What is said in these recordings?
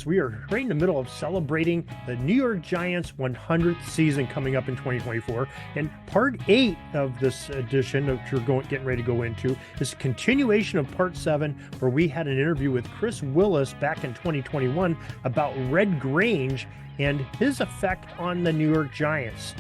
We are right in the middle of celebrating the New York Giants 100th season coming up in 2024. And part 8 of this edition, which we're getting ready to go into, is a continuation of part 7, where we had an interview with Chris Willis back in 2021 about Red Grange and his effect on the New York Giants.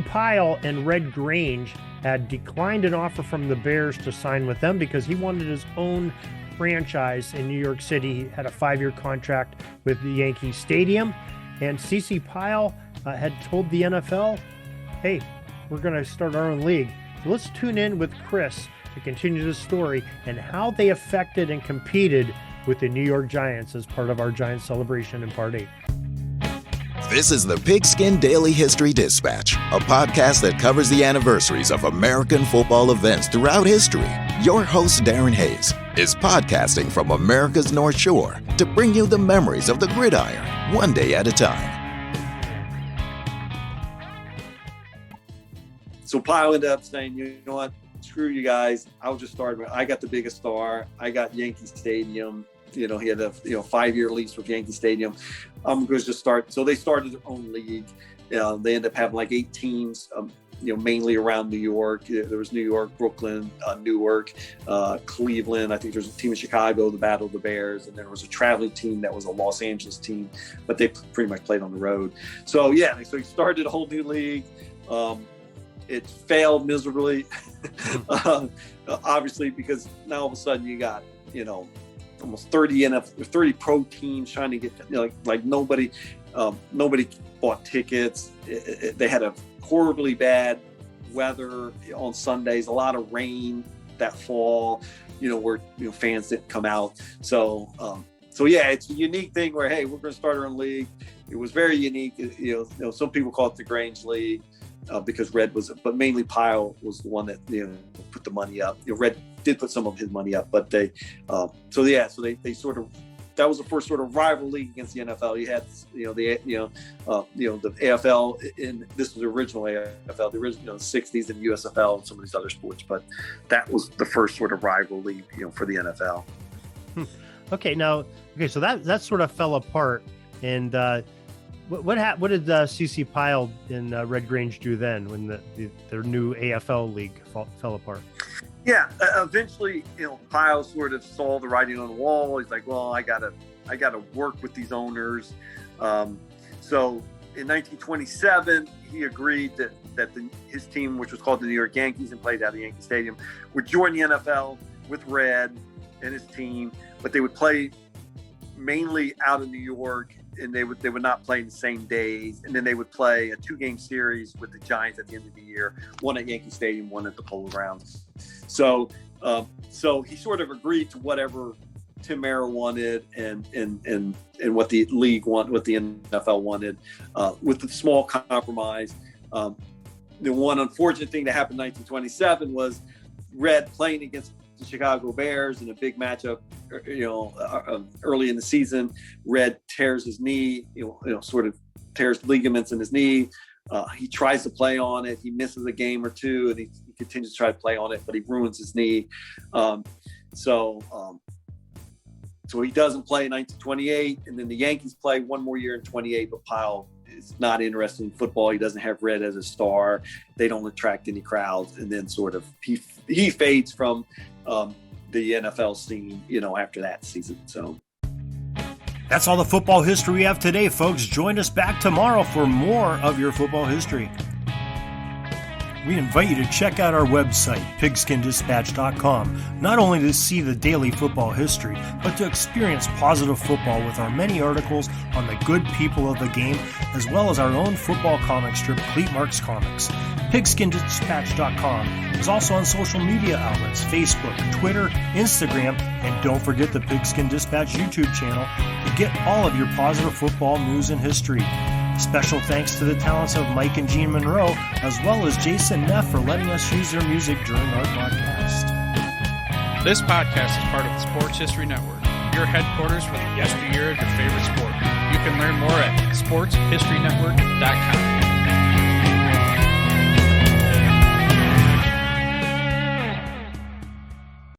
Pyle and Red Grange had declined an offer from the Bears to sign with them because he wanted his own franchise in New York City. He had a 5-year contract with the Yankee Stadium, and Pyle had told the NFL, hey, we're going to start our own league. So let's tune in with Chris to continue the story and how they affected and competed with the New York Giants as part of our Giants celebration in part 8. This is the Pigskin Daily History Dispatch, a podcast that covers the anniversaries of American football events throughout history. Your host, Darren Hayes, is podcasting from America's North Shore to bring you the memories of the gridiron, one day at a time. So Pyle ended up saying, you know what, screw you guys. I'll just start. I got the biggest star. I got Yankee Stadium. You know, he had a 5-year lease with Yankee Stadium. I'm going to just start. So they started their own league. They ended up having like 8 teams, mainly around New York. There was New York, Brooklyn, Newark, Cleveland. I think there's a team in Chicago, the Battle of the Bears. And there was a traveling team that was a Los Angeles team, but they pretty much played on the road. So, yeah, so he started a whole new league. It failed miserably, obviously, because now all of a sudden you got, almost 30 pro teams trying to get, like nobody bought tickets. They had a horribly bad weather on Sundays, a lot of rain that fall, where fans didn't come out. So yeah, it's a unique thing where, hey, we're going to start our own league. It was very unique. Some people call it the Grange League because Red was, but mainly Pyle was the one that put the money up. Red did put some of his money up, but they sort of, that was the first sort of rival league against the NFL. You had the AFL, and this was the original AFL, the original 60s, and USFL and some of these other sports, but that was the first sort of rival league for the NFL. So that sort of fell apart. And what did C.C. Pyle and Red Grange do then when their new AFL league fell apart? Yeah, eventually, Pyle sort of saw the writing on the wall. He's like, well, I gotta work with these owners. So in 1927, he agreed that his team, which was called the New York Yankees and played out of Yankee Stadium, would join the NFL with Red and his team, but they would play mainly out of New York, and they would not play in the same days, and then they would play a 2-game series with the Giants at the end of the year, one at Yankee Stadium, one at the Polo Grounds. So he sort of agreed to whatever Tim Mara wanted and what the league wanted, what the NFL wanted, with the small compromise. The one unfortunate thing that happened in 1927 was Red playing against the Chicago Bears in a big matchup, early in the season. Red tears his knee, sort of tears ligaments in his knee. He tries to play on it. He misses a game or two, and he continues to try to play on it, but he ruins his knee. So he doesn't play in 1928, and then the Yankees play one more year in 28, but Pyle is not interested in football. He doesn't have Red as a star. They don't attract any crowds, and then sort of he fades from the NFL scene, after that season. So that's all the football history we have today, folks. Join us back tomorrow for more of your football history. We invite you to check out our website, pigskindispatch.com, not only to see the daily football history, but to experience positive football with our many articles on the good people of the game, as well as our own football comic strip, Cleat Marks Comics. Pigskindispatch.com is also on social media outlets, Facebook, Twitter, Instagram, and don't forget the Pigskin Dispatch YouTube channel to get all of your positive football news and history. Special thanks to the talents of Mike and Gene Monroe, as well as Jason Neff for letting us use their music during our podcast. This podcast is part of the Sports History Network, your headquarters for the yesteryear of your favorite sport. You can learn more at sportshistorynetwork.com.